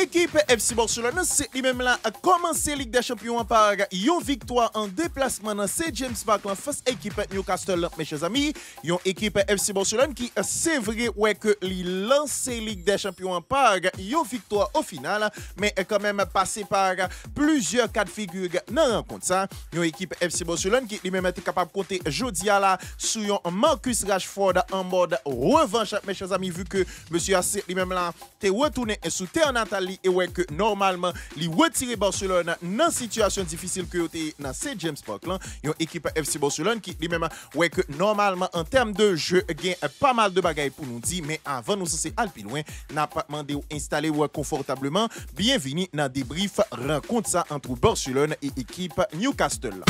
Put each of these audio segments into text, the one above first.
Équipe FC Barcelone, c'est lui-même là a commencé Ligue des Champions par une victoire en déplacement dans St. James Park face à l'équipe Newcastle, mes chers amis. Une équipe FC Barcelone qui, c'est vrai, ouais, que il lancé Ligue des Champions par une victoire au final, mais quand même passé par plusieurs cas de figure dans la rencontre. Ça, une équipe FC Barcelone qui lui-même était capable de compter jeudi là sur un Marcus Rashford en mode revanche, mes chers amis, vu que monsieur AC lui-même là t'es retourné sous terre natale et ouais que normalement il retire Barcelone dans situation difficile que était dans St. James Park là, une équipe FC Barcelone qui lui-même ouais que normalement en termes de jeu gagne pas mal de bagailles pour nous dire, mais avant nous c'est alpi loin n'a pas demandé ou installer confortablement. Bienvenue dans débrief rencontre ça entre Barcelone et équipe Newcastle.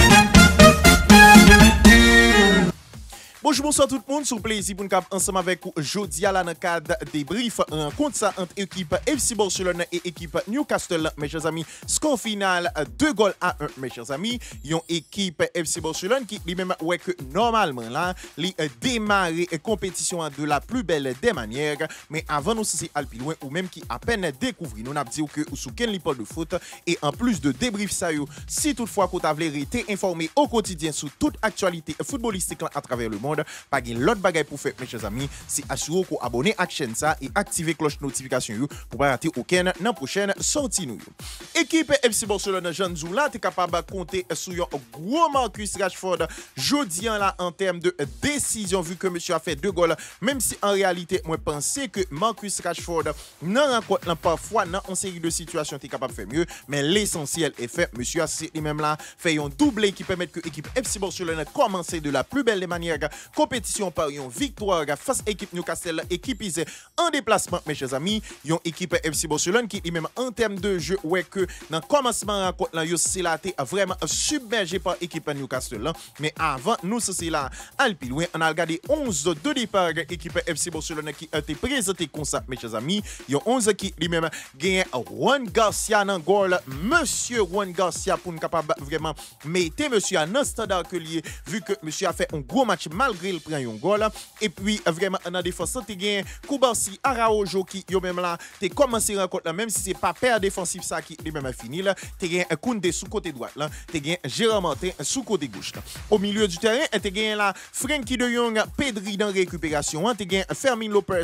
Bonjour, bonsoir tout le monde, c'est un plaisir pour nous ensemble avec vous jeudi à la cadre débrief rencontre ça entre équipe FC Barcelone et équipe Newcastle, mes chers amis. Score final 2-1, mes chers amis. Une équipe FC Barcelone qui lui-même ouais que normalement là, il démarrer compétition de la plus belle des manières, mais avant nous c'est alpi loin ou même qui à peine découvrir nous n'a dit que sous quel niveau de foot et en plus de débrief ça yo, si toutefois qu'on t'a été informé au quotidien sur toute actualité footballistique à travers le monde. Pas de l'autre bagaille pour faire, mes chers amis, c'est assurer qu'on abonne à la chaîne ça et activer cloche notification pour pas rater aucune dans prochaine sortie nous. Équipe FC Barcelone Jean Zoula est capable de compter sur un gros Marcus Rashford jeudi là en termes de décision vu que monsieur a fait 2 goals, même si en réalité moi pensais que Marcus Rashford non rencontre parfois dans une série de situations est capable de faire mieux, mais l'essentiel est fait. Monsieur a lui-même là fait un doublé qui permet que l'équipe FC Barcelone commence de la plus belle des manières. Compétition par une victoire face à l'équipe Newcastle, équipe isée en déplacement, mes chers amis. Une équipe FC Barcelone qui, même en termes de jeu, ouais, que dans le commencement de la rencontre, c'est là, vraiment submergé par l'équipe Newcastle. Mais avant, nous, c'est là, Alpi, on a regardé 11 de départ, équipe FC Barcelone qui a été présenté comme ça, mes chers amis. Il y a 11 qui, lui-même, gagne Juan Garcia dans le goal. Monsieur Juan Garcia, pour nous capable vraiment mettre monsieur à un standard que lié, vu que monsieur a fait un gros match malgré le prend un goal. Et puis vraiment dans la défense tu gagne Koubarsi Araujo qui yo même là tu commencé rencontre là, même si c'est pas paire défensif ça qui lui même fini là, tu gagne Koundé sous côté droit là, tu gagne Jérôme Martin sous côté gauche là. Au milieu du terrain tu gagne là Frenkie de Jong, Pedri dans récupération, tu gagne Fermin Lopez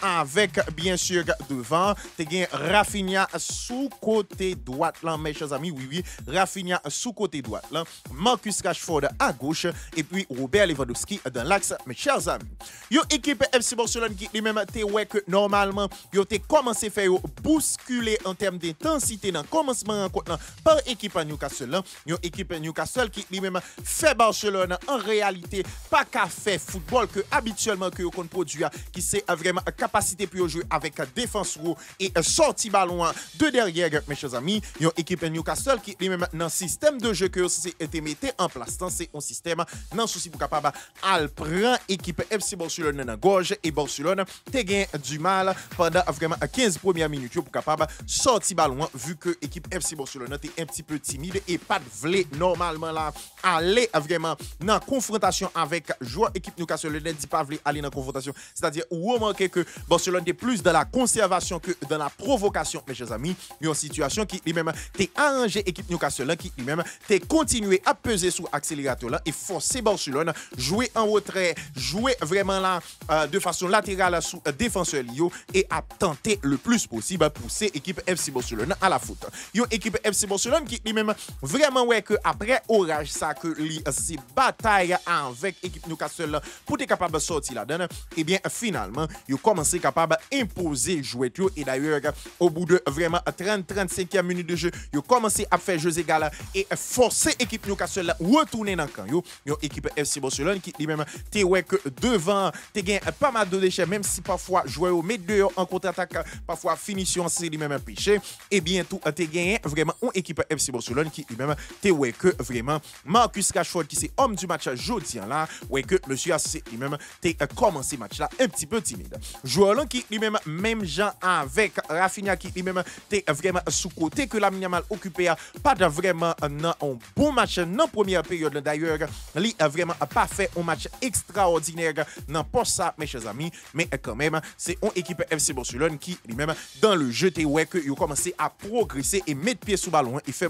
avec bien sûr devant, tu gagne Rafinha sous côté droit là, mes chers amis. Oui Rafinha sous côté droit là, Marcus Rashford à gauche et puis Robert Lewandowski dans l'axe, mes chers amis. Yo équipe FC Barcelone qui lui-même te ouais que normalement yo te commencé faire bousculer en termes d'intensité dans commencement rencontre par équipe Newcastle. Yo équipe Newcastle qui lui-même fait Barcelone en réalité pas qu'à faire football que habituellement que yo qu'on produit qui c'est vraiment capacité pour jouer avec défense et sortie ballon de derrière, mes chers amis. Yo équipe Newcastle qui lui-même dans système de jeu que c'est été mis en place, c'est un système non souci pour capable al prend équipe FC Barcelone dans gorge et Barcelone te gagne du mal pendant vraiment 15 premières minutes pour capable sortir ballon vu que équipe FC Barcelone était un petit peu timide et pas de vle normalement là aller vraiment dans confrontation avec joueur équipe Newcastle ne dit pas vle aller dans confrontation, c'est-à-dire ou remarquer que Barcelone est plus dans la conservation que dans la provocation, mes chers amis. Une situation qui lui-même t'est arrangé équipe Newcastle qui lui-même t'est continué à peser sur accélérateur là et forcer Barcelone jouer en retrait, jouer vraiment là de façon latérale sous défenseur Lio et à tenter le plus possible pousser équipe FC Barcelone à la faute. Une équipe FC Barcelone qui lui-même vraiment ouais que après orage ça que c'est bataille avec équipe Newcastle pour être capable de sortir là-dedans, et bien finalement ils ont commencé capable d'imposer jouer et d'ailleurs au bout de vraiment 30-35e minute de jeu ils ont commencé à faire jeu égal et forcer équipe Newcastle retourner dans le camp. Une équipe FC Barcelone qui lui-même t'es ouais que devant t'es gagné pas mal de déchets, même si parfois jouer au mettre dehors en contre-attaque, parfois finition c'est lui-même un péché, et bien tout t'es gagné vraiment une équipe FC Barcelone qui lui-même t'es ouais que vraiment Marcus Rashford qui c'est homme du match jeudi là, ouais que monsieur AC lui-même t'es commencé match là un petit peu timide. Joueur là qui lui-même même gens avec Rafinha qui lui-même t'es vraiment sous côté que la mal occupé pas de vraiment un bon match dans première période d'ailleurs, lui a vraiment pas fait un match match extraordinaire dans poste ça, mes chers amis. Mais quand même, c'est une équipe FC Barcelone qui, lui-même, dans le jeu, ouais, que ils ont commencé à progresser et mettre pied sous ballon et fait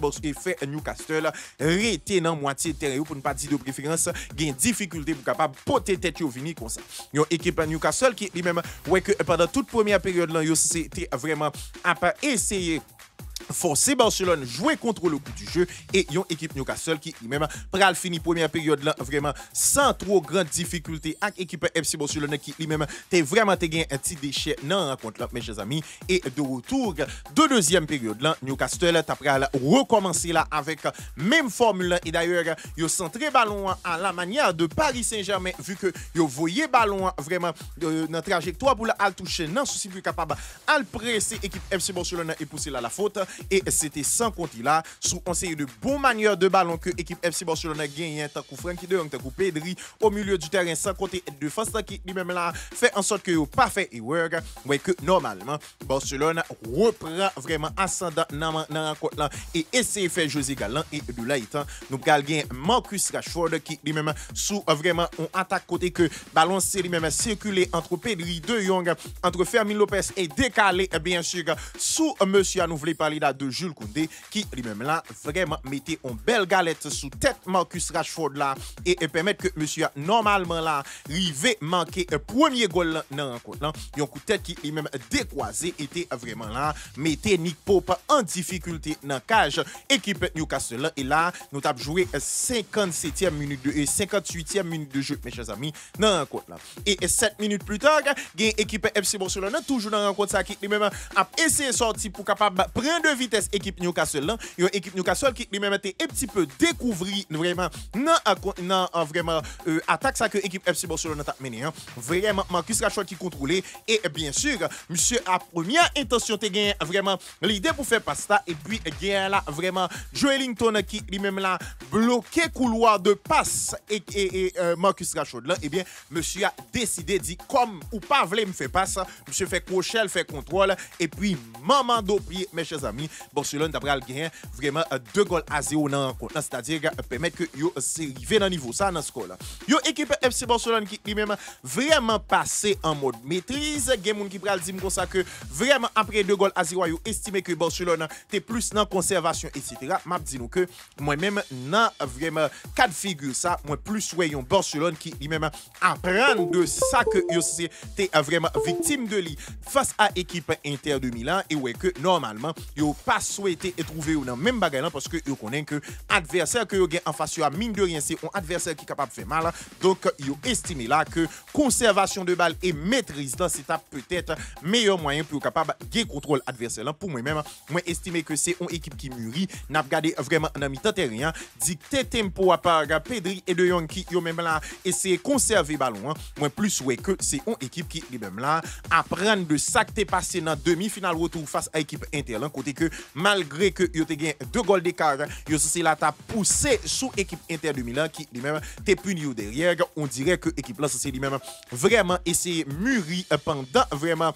Newcastle rester dans moitié de terrain pour ne pas dire de préférence, gain difficulté pour capable porter tête au fini comme ça. Une équipe Newcastle qui, lui-même, ouais, que pendant toute première période, là, c'était vraiment à pas essayer forcer Barcelone jouer contre le coup du jeu et une équipe Newcastle qui lui-même pral fini première période là vraiment sans trop grande difficulté avec équipe FC Barcelone qui lui-même t'es vraiment gagné un petit déchet dans la rencontre là mes chers amis et de retour de deuxième période là Newcastle t'a pral recommencer là avec même formule et d'ailleurs yo centré ballon à la manière de Paris Saint-Germain vu que yo voyez ballon vraiment dans trajectoire pour la toucher non souci plus capable à presser équipe FC Barcelone et pousser là la faute. Et c'était sans compter là, sous une série de bonnes manières de ballon que l'équipe FC Barcelone a gagné, tant que Frankie de Jong, tant que Pedri, au milieu du terrain, sans compter de défense qui lui-même là, fait en sorte que vous pas fait erreur, mais que normalement, Barcelone reprend vraiment ascendant dans la rencontre là et essaie de faire José Galan. Et de là, nous avons gagné Marcus Rashford qui lui-même sous vraiment on attaque côté que ballon c'est lui-même circulé entre Pedri, De Jong, entre Fermin Lopez et décalé, bien sûr, sous monsieur, nous voulons parler de Jules Koundé qui lui-même là vraiment mettait une belle galette sous tête Marcus Rashford là et permettre que monsieur normalement là rivé manquer premier goal dans la rencontre là un coup de tête qui lui-même décroisé était vraiment là mettait Nick Pope en difficulté dans cage équipe Newcastle là et là nous avons joué 57e minute de 58e minute de jeu mes chers amis dans la rencontre là et 7 minutes plus tard gain équipe FC Barcelone toujours dans la rencontre ça qui lui-même a essayé de sortir pour capable prendre de vitesse équipe Newcastle là une équipe Newcastle qui lui-même était un petit peu découvrir vraiment non vraiment attaque ça que équipe FC Barcelone a mené vraiment Marcus Rashford qui contrôlait et bien sûr monsieur a première intention te gagner vraiment l'idée pour faire pasta et puis gain là vraiment Joelinton qui lui-même là bloqué couloir de passe et Marcus Rashford là et bien monsieur a décidé dit comme ou pas voulait me faire passe monsieur fait crochet fait contrôle et puis maman do pied mes chers amis Barcelone d'après le gain vraiment 2-0 dans la rencontre c'est-à-dire permettre que yo s'arriver dans niveau ça dans ce score là yo équipe FC Barcelone qui lui-même vraiment passé en mode maîtrise game moun qui pral dire comme ça que vraiment après 2-0 yo estimé que Barcelone était plus dans conservation etc. m'a dit nous que moi-même dans vraiment quatre figures ça moi plus voyons Barcelone qui lui-même apprendre de ça que yo c'était vraiment victime de lui face à équipe Inter de Milan et ouais que normalement yo pas souhaité trouver dans même bagarre parce que yo connaît que adversaire que yo gen en face yo mine de rien c'est un adversaire qui capable faire mal donc yo estimé là que conservation de balle et maîtrise dans cette étape peut-être meilleur moyen pour capable gagner contrôle adversaire là pour moi-même moi estimé que c'est une équipe qui mûrit n'a regardé vraiment dans mi-temps terrain dicté tempo à part Pedri et De Jong qui yo même là essayer conserver ballon moi plus ouais que c'est une équipe qui même là apprendre de ça qui t'est passé dans demi-finale retour face à équipe Inter là côté que malgré que yo te gagné 2 goals d'écart yo c'est là t'a poussé sous équipe Inter de Milan qui lui-même t'es puni derrière on dirait que équipe là c'est lui-même vraiment essayé mûri pendant vraiment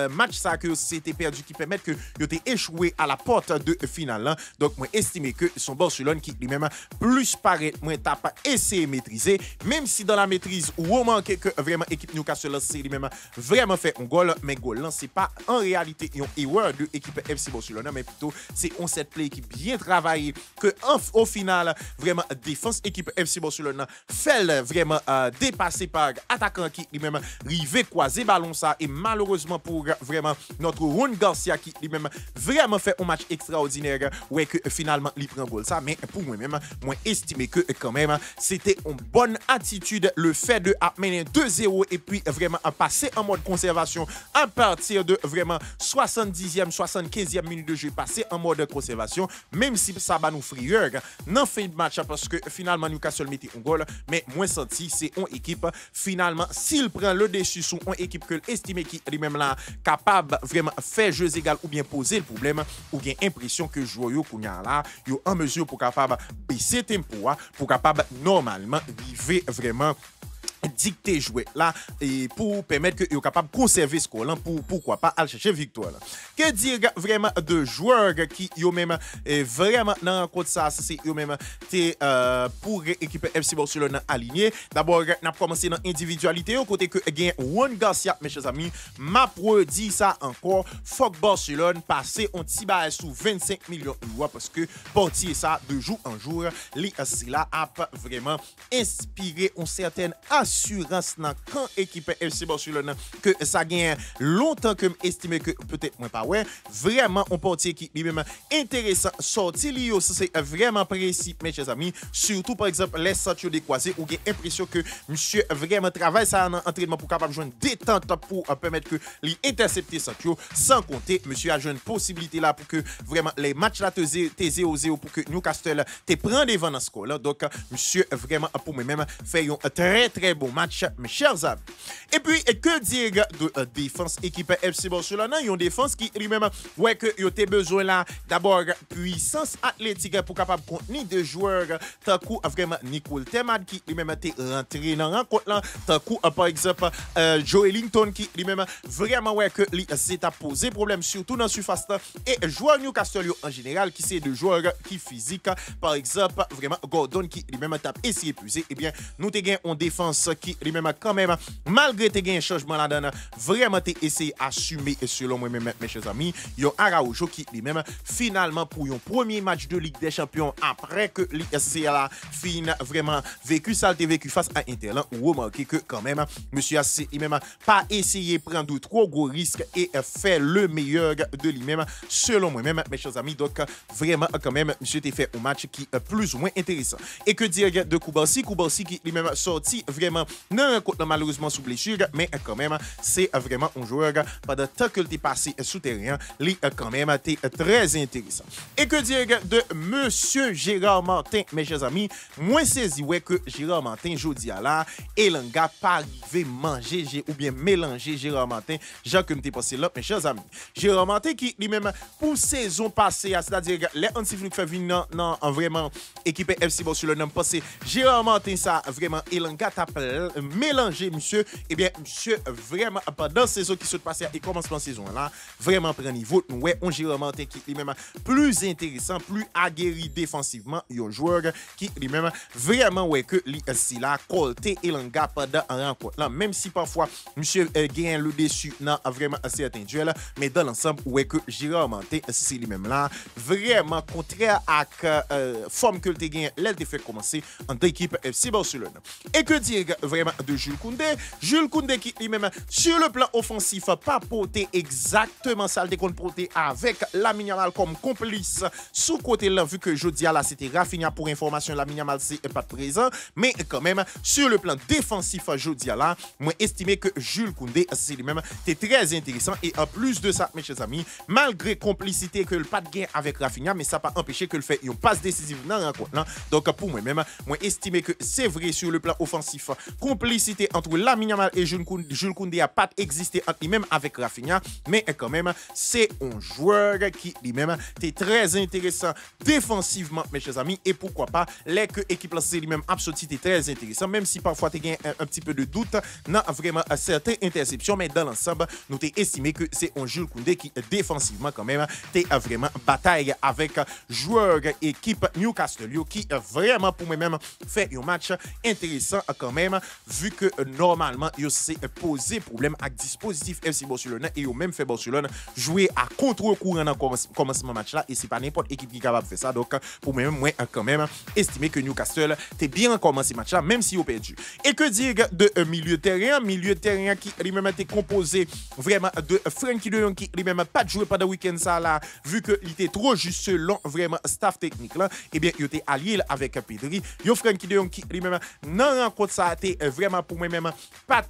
match ça que c'était perdu qui permet que yo t'es échoué à la porte de finale là. Donc moi estimé que son Barcelone qui lui-même plus paraît moi t'a pas essayé maîtriser même si dans la maîtrise ou au manque que vraiment équipe Newcastle c'est lui-même vraiment fait un goal mais goal là c'est pas en réalité une erreur de équipe FC Barcelone mais plutôt c'est un set play qui bien travaillé que au final vraiment défense équipe FC Barcelone fait vraiment dépassé par attaquant qui lui-même rivé croiser ballon ça et malheureusement pour vraiment notre Juan Garcia qui lui-même vraiment fait un match extraordinaire ouais que finalement il prend goal ça mais pour moi-même moi estimé que quand même c'était une bonne attitude le fait de mener 2-0 et puis vraiment passer en mode conservation à partir de vraiment 70e 75e minute de jeu passer en mode conservation même si ça va nous frayeur non fin de match parce que finalement Newcastle mettait un goal mais moins senti c'est une équipe finalement s'il prend le dessus sur une équipe que estimé qui lui-même là capable vraiment faire jeux égal ou bien poser le problème ou bien impression que joueur yo kounya là yo en mesure pour capable baisser tempo pour capable normalement arriver vraiment dicter jouer là et pour permettre que yo capable conserver score là pour pourquoi pas aller chercher victoire là. Que dire vraiment de joueurs qui yo même vraiment dans rencontre ça c'est yo même pour équipe FC Barcelone aligné. D'abord n'a commencé dans individualité au côté que gain Juan Garcia mes chers amis, m'a produit ça encore faut que Barcelone passer un petit bail sous 25 millions d'euros parce que portier ça de jour en jour li là a vraiment inspiré une certaine assurance dans quand équipe FC Barcelone que ça gagne longtemps que estimé que peut-être moins pas ouais vraiment un portier qui lui-même intéressant sorti li c'est vraiment précis mes chers amis surtout par exemple les sorties décroisés ou j'ai l'impression que monsieur vraiment travaille ça en entraînement pour capable joindre détente pour permettre que lui intercepter sortie sans compter monsieur a une possibilité là pour que vraiment les matchs là te 0-0 pour que Newcastle te prend devant dans ce score là donc monsieur vraiment pour moi-même fait un très très bon match mes chers amis et puis que dire de défense équipe FC Barcelone une défense qui lui-même ouais que yo te besoin là d'abord puissance athlétique pour capable contenir des joueurs tant coup vraiment Nicole Temad qui lui-même était rentré dans rencontre là tant coup par exemple Joelinton qui lui-même vraiment ouais que c'est à poser problème surtout dans surface et joueur Newcastle en général qui c'est de joueurs qui physique par exemple vraiment Gordon qui lui-même tape essayer puiser et bien nous te gain en défense qui lui-même quand même malgré te gain changement là dedans vraiment te essayer assumer selon moi même mes chers amis yo Araujo qui lui-même finalement pour un premier match de Ligue des Champions après que l'ISC a fin vraiment vécu ça vécu face à Inter là ou remarquer que quand même monsieur a lui-même pas essayé prendre trop gros risques et fait le meilleur de lui-même selon moi même mes chers amis donc vraiment quand même monsieur t'a fait un match qui est plus ou moins intéressant et que dire de Koubarsi qui lui-même sorti vraiment non malheureusement sous blessure mais quand même c'est vraiment un joueur pendant temps que il est passé sous terrain lui quand même été très intéressant et que dire de monsieur Gérard Martin mes chers amis moi saisi ouais que Gérard Martin jodi à là et l'anga pas arrivé manger ou bien mélanger Gérard Martin Jean que m'était passé là mes chers amis Gérard Martin qui lui-même pour saison passée c'est-à-dire les anti-flux fait venir non vraiment équipe FC Barcelone passé Gérard Martin ça vraiment Elanga t'a mélangé monsieur et bien monsieur vraiment pendant saison qui se passait et commencement saison là vraiment prend niveau ouais on Gérard Martin qui lui-même plus intéressant plus aguerri défensivement un joueur qui lui-même vraiment ouais que lui si là colté Elanga pendant un rencontre là même si parfois monsieur gagne le dessus dans vraiment certains duels mais dans l'ensemble ouais que Gérard Martin c'est lui-même là vraiment contraire à forme que le gagne là il fait commencer en équipe FC Barcelone et que dire vraiment de Jules Koundé qui lui-même sur le plan offensif pas porté exactement ça le compte porté avec Lamine Yamal comme complice sous côté là vu que jeudi là c'était Rafinha pour information Lamine Yamal c'est pas présent mais quand même sur le plan défensif jeudi là moi estimé que Jules Koundé c'est lui-même c'était très intéressant et en plus de ça mes chers amis malgré complicité que le pas de gain avec Rafinha mais ça pas empêché que le fait une passe décisive dans la rencontre là donc pour moi-même moi estimé que c'est vrai sur le plan offensif complicité entre Lamine Yamal et Jules Koundé a pas existé entre lui-même avec Rafinha mais quand même c'est un joueur qui lui-même était très intéressant défensivement mes chers amis et pourquoi pas les que équipe là c'est lui-même absolument très intéressant même si parfois tu gagnes un petit peu de doute dans vraiment certaines interceptions mais dans l'ensemble nous t'es estimé que c'est un Jules Koundé qui défensivement quand même t'es vraiment bataille avec joueur équipe Newcastle qui vraiment pour moi-même fait un match intéressant quand même vu que normalement il s'est posé problème avec dispositif FC Barcelone et il même fait Barcelone jouer à contre-courant dans commencement match là et c'est pas n'importe équipe qui est capable de faire ça donc pour moi-même moi quand même estimé que Newcastle t'es bien commencé match là même si il a perdu et que dire de milieu de terrain qui lui-même était composé vraiment de Frenkie de Jong qui lui-même pas joué pendant le week-end ça là vu que il était trop juste selon vraiment staff technique là et bien il était allié avec Pedri yo Frenkie de Jong qui lui-même non rencontre ça a été vraiment pour moi-même pas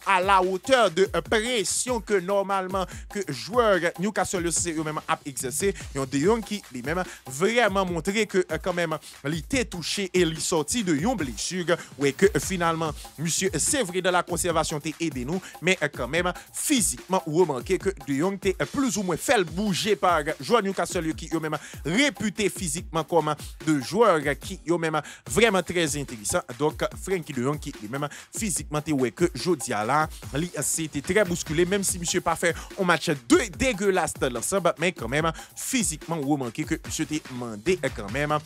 à la hauteur de pression que normalement que joueur Newcastle eux-mêmes a exercé yon de Jong qui lui-même vraiment montré que quand même il était touché et il sorti de yon blessure ouais que finalement monsieur c'est vrai de la conservation t'est aidé nous mais quand même physiquement remarqué que de Jong t'est plus ou moins fait bouger par joueur Newcastle qui eux-mêmes réputé physiquement comme de joueurs qui eux-mêmes vraiment très intéressant donc Frenkie de Jong qui lui-même lui-même physiquement t'es ouais que jodi a là c'était très bousculé même si monsieur pas fait un match dégueulasse dans l'ensemble mais quand même physiquement vous remarquez que monsieur t'est demandé quand même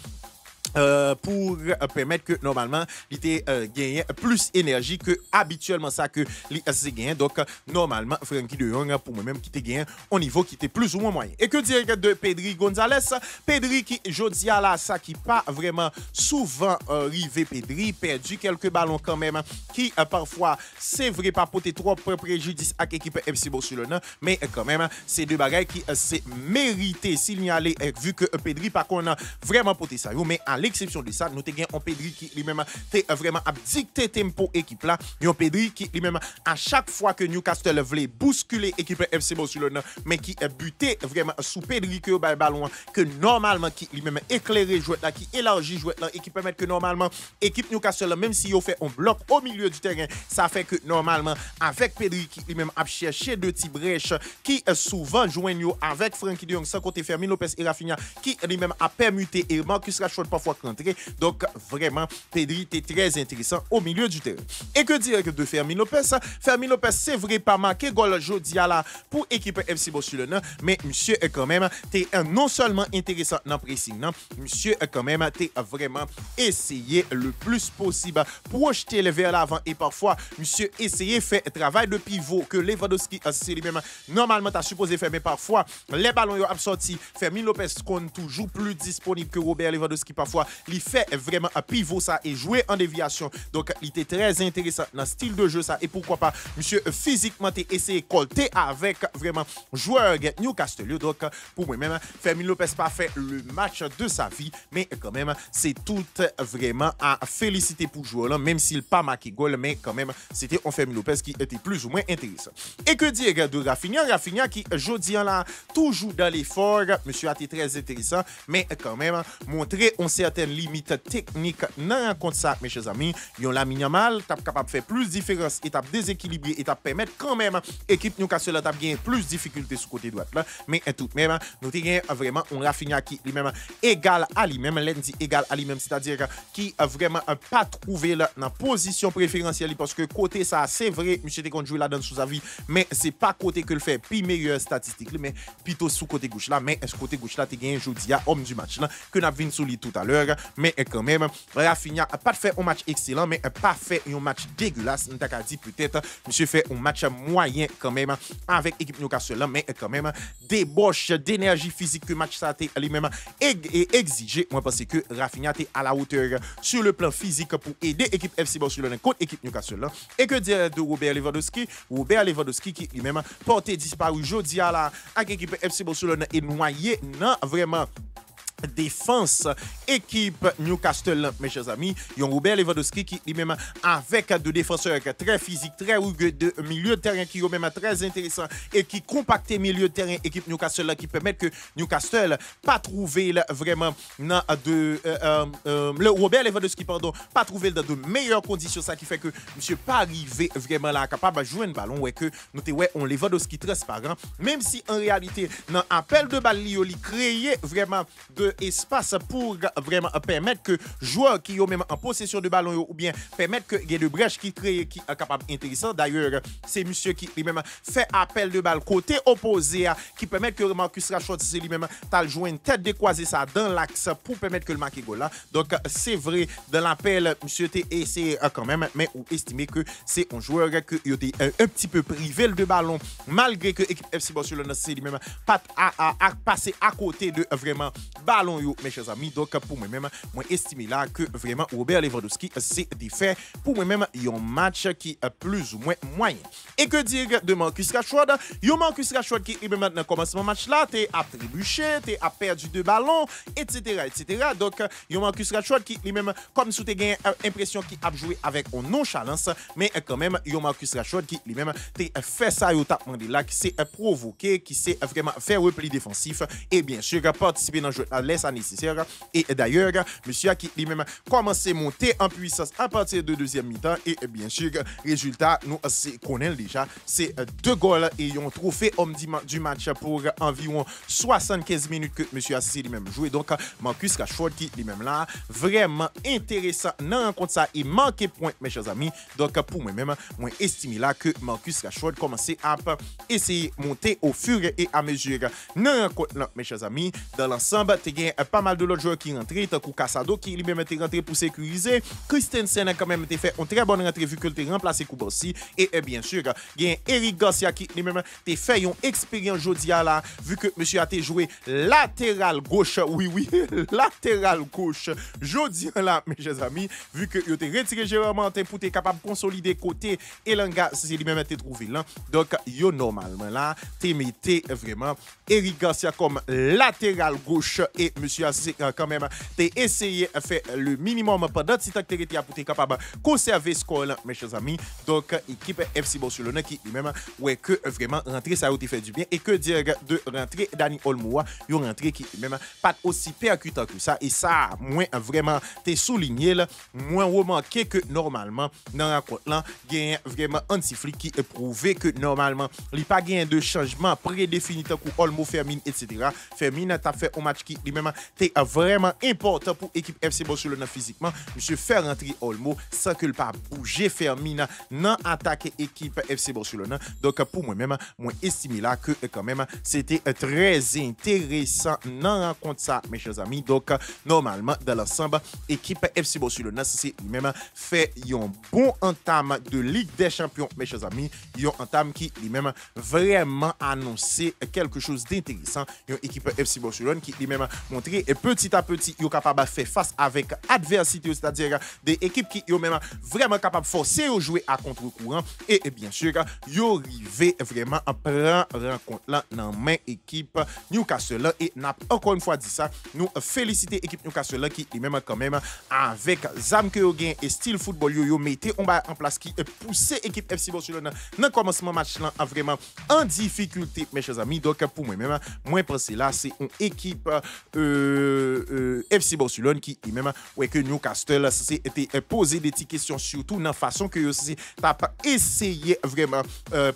pour permettre que normalement il était gagné plus énergie que habituellement ça que il gagné donc normalement Frankie de Jong pour moi-même qui était gagné au niveau qui était plus ou moins moyen et que dire de Pedri Gonzalez Pedri qui jodi a là ça qui pas vraiment souvent arrivé Pedri perdu quelques ballons quand même qui parfois c'est vrai pas porter trop préjudice à l'équipe FC Barcelone mais quand même c'est deux bagages qui c'est mérité s'il y allait vu que Pedri pas qu'on a vraiment porté ça mais à l'exception de ça, nous avons un Pedri qui lui-même vraiment a dicté tempo équipe là. Un Pedri qui lui-même à chaque fois que Newcastle voulait bousculer l'équipe FC Barcelone, mais qui a buté vraiment sous Pedri que le ballon que normalement qui lui-même éclairé joueur là, qui élargit joueur là et qui permet que normalement équipe Newcastle même si il fait un bloc au milieu du terrain, ça fait que normalement avec Pedri qui lui-même a cherché deux petits brèches qui souvent joignent avec Frankie de Jong sans côté Fermin Lopez et Rafinha qui lui-même a permuté et Marcus Rashford parfois rentrer. Donc, vraiment, Pedri était très intéressant au milieu du terrain. Et que dire de Fermin Lopez? Fermin Lopez, c'est vrai, pas marqué goal jodi à la pour équipe FC Barcelone, mais monsieur est quand même, t'es non seulement intéressant dans le pressing, non? Monsieur est quand même, t'es vraiment essayé le plus possible projeter le vers l'avant et parfois, monsieur essayé faire travail de pivot que Lewandowski c'est lui-même normalement t'as supposé faire, mais parfois, les ballons ont sorti. Fermin Lopez compte toujours plus disponible que Robert Lewandowski parfois. Il fait vraiment un pivot ça et jouer en déviation. Donc, il était très intéressant dans le style de jeu ça. Et pourquoi pas, monsieur, physiquement, t'es essayé de colter avec vraiment joueur Newcastle. Donc, pour moi-même, Fermin Lopez pas fait le match de sa vie, mais quand même, c'est tout vraiment à féliciter pour jouer là, même s'il pas marqué goal, mais quand même, c'était un Fermin Lopez qui était plus ou moins intéressant. Et que dire de Rafinha? Rafinha qui, jeudi là, toujours dans l'effort, monsieur a été très intéressant, mais quand même, montrer on certaines limites techniques dans contre ça, mes chers amis. Yon la Yamal, t'as capable de faire plus de différence et t'as déséquilibré et t'as permettre quand même équipe Newcastle t'as bien plus de difficultés sur côté droit là, mais tout de même nous t'avons vraiment on Rafinha qui lui-même égal à lui-même, lundi égal à lui-même, c'est-à-dire qui a vraiment pas trouvé dans la position préférentielle parce que côté ça c'est vrai monsieur t'es joué là-dedans sous avis, mais c'est pas côté que le fait puis meilleure statistique mais plutôt sous côté gauche là, mais ce côté gauche là t'es gagné jeudi à homme du match là que n'a vu sous lui tout à l'heure, mais quand même Rafinha a pas fait un match excellent mais pas fait un match dégueulasse, on t'a dit peut-être monsieur fait un match moyen quand même avec équipe Newcastle là, mais quand même débauche d'énergie physique que match ça a lui-même exigé. Moi parce que Rafinha était à la hauteur sur le plan physique pour aider équipe FC Barcelone contre équipe Newcastle là. Et que dire de Robert Lewandowski qui lui-même porté disparu jeudi à la avec équipe FC Barcelone et noyé non vraiment défense équipe Newcastle, mes chers amis. Yon Robert Lewandowski qui lui-même avec deux défenseurs très physiques, très rugueux de milieu de terrain qui est même très intéressant et qui compacte milieu de terrain équipe Newcastle qui permet que Newcastle pas trouver vraiment le Robert Lewandowski pas trouver dans de meilleures conditions, ça qui fait que monsieur pas arrivé vraiment là capable de jouer un ballon ouais que nous on Lewandowski transparent même si en réalité dans appel de balle li créer vraiment de espace pour vraiment permettre que joueurs qui ont même en possession de ballon ou bien permettre que il y ait de brèches qui créent qui est capable intéressant. D'ailleurs, c'est monsieur qui lui-même fait appel de balle côté opposé qui permet que Marcus Rashford c'est lui-même t'as joué une tête décroisée ça dans l'axe pour permettre que le marquer goal là. Donc c'est vrai dans l'appel monsieur t'es essayé quand même mais ou estimé que c'est un joueur que il était un petit peu privé de ballon malgré que équipe FC Barcelone c'est lui-même pas à passer à côté de vraiment ballon yo, mes chers amis. Donc pour moi-même moi estimé là que vraiment Robert Lewandowski c'est fait pour moi-même un match qui est plus ou moins moyen. Et que dire de Marcus Rashford? Marcus Rashford qui même maintenant commencement match là t'es à trébucher, t'es à perdu de ballon etc. Donc Marcus Rashford qui lui-même comme si tu gagné impression qui a joué avec une nonchalance mais quand même Marcus Rashford qui lui-même t'es fait ça yo t'a demandé là qui s'est provoqué, qui s'est vraiment fait repli défensif et bien sûr participer dans le jeu laisse nécessaire. Et d'ailleurs, monsieur a qui lui-même commencé à monter en puissance à partir de deuxième mi-temps. Et bien sûr, résultat, nous connaissons déjà, c'est 2 goals et un trophée homme du match pour environ 75 minutes que monsieur a lui-même joué. Donc, Marcus Rashford qui lui-même là, vraiment intéressant dans la rencontre ça, il manquait point, mes chers amis. Donc, pour moi-même, moi estime là que Marcus Rashford commençait à essayer de monter au fur et à mesure dans la rencontre là, mes chers amis. Dans l'ensemble, il y a pas mal de l'autre joueurs qui rentraient, tant que Casado qui lui-même était rentré pour sécuriser. Christensen a quand même été fait une très bonne rentrée vu que il a remplacé Koubarsi. Et bien sûr, il y a Eric Garcia qui lui-même a fait une expérience jeudi là, vu que monsieur a été joué latéral gauche, oui, latéral gauche, jeudi là, mes chers amis, vu que il a retiré Gérard Martin pour être capable de consolider côté et l'anga, c'est lui-même été trouvé là. Donc, yo normalement là, t'es mettez vraiment Eric Garcia comme latéral gauche et monsieur a quand même essayé de faire le minimum pendant ce temps que tu pour être capable de conserver ce score là, mes chers amis. Donc, équipe FC Barcelone qui lui-même, ouais, que vraiment rentrer ça a été fait du bien et que dire de rentrer Dani Olmo, il rentré qui même pas aussi percutant que ça et ça, moins vraiment t'es souligné là, moins remarqué que normalement dans la rencontre là, il y a vraiment un anti-flic qui est prouvé que normalement, il n'y a pas de changement prédéfini tant que Olmo, Fermin, etc. Fermin a fait un match qui lui-même est vraiment important pour l'équipe FC Barcelone physiquement. Monsieur faire rentrer Olmo sans que le pas bouger Fermin non attaquer équipe FC Barcelone. Donc pour moi-même, moi estime là que quand même c'était très intéressant dans la rencontre ça, mes chers amis. Donc normalement dans l'ensemble, équipe FC Barcelone c'est lui-même fait un bon entame de Ligue des Champions, mes chers amis. Un entame qui lui-même vraiment annoncé quelque chose d'intéressant. Une équipe FC Barcelone qui lui-même montré et petit à petit est capable de faire face avec adversité, c'est-à-dire des équipes qui sont même vraiment capables de forcer à jouer à contre-courant et bien sûr yo arrivé vraiment en prendre rencontre là dans main équipe Newcastle et n'a encore une fois dit ça, nous féliciter équipe Newcastle qui lui-même quand même avec zam que yo gain et style football yo mettez en place qui pousser équipe FC Barcelone dans commencement match là vraiment en difficulté, mes chers amis. Donc pour moi-même, moi penser là c'est une équipe FC Barcelone qui même ouais que Newcastle c'était poser des petites questions surtout dans la façon que c'est t'as essayé vraiment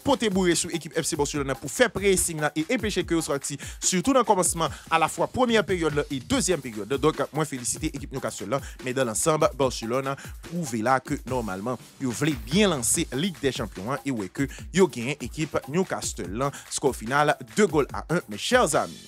porter bourré sur équipe FC Barcelone pour faire pressing là et empêcher que sorti surtout dans le commencement à la fois première période et deuxième période. Donc moi féliciter équipe Newcastle là, mais dans l'ensemble Barcelone prouver là que normalement ils voulaient bien lancer Ligue des Champions et ouais que yo gagné équipe Newcastle là, score final 2-1, mes chers amis.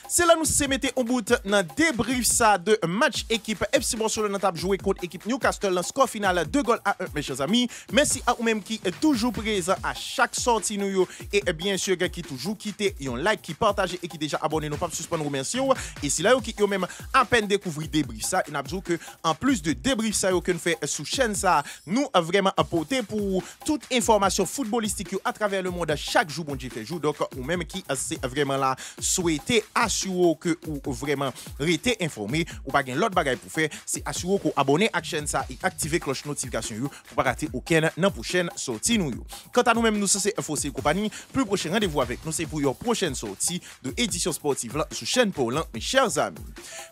C'est là nous se mettons en bout dans débrief ça de match équipe FC Barcelone a joué contre équipe Newcastle dans score final 2-1, mes chers amis. Merci à vous-même qui est toujours présent à chaque sortie nous et bien sûr qui toujours quitté un like, qui partage et qui déjà abonné, nous pas suspendre remercier. Et si là qui même à peine découvrir débrief ça, il n'a besoin que en plus de débrief ça que nous fait sous chaîne ça, nous vraiment apporter pour toute information footballistique à travers le monde chaque jour bon Dieu fait jour. Donc ou même qui c'est vraiment là souhaiter assurer que ou vraiment rester informé ou pas gain l'autre bagaille pour faire, c'est assurer qu'on abonner à la chaîne ça et activer cloche notification pour pas rater aucune dans prochaine sortie nous. Quant à nous-mêmes nous c'est FOC compagnie, plus prochain rendez-vous avec nous c'est pour une prochaine sortie de édition sportive là sur chaîne Paulan, mes chers amis.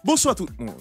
Bonsoir tout le monde.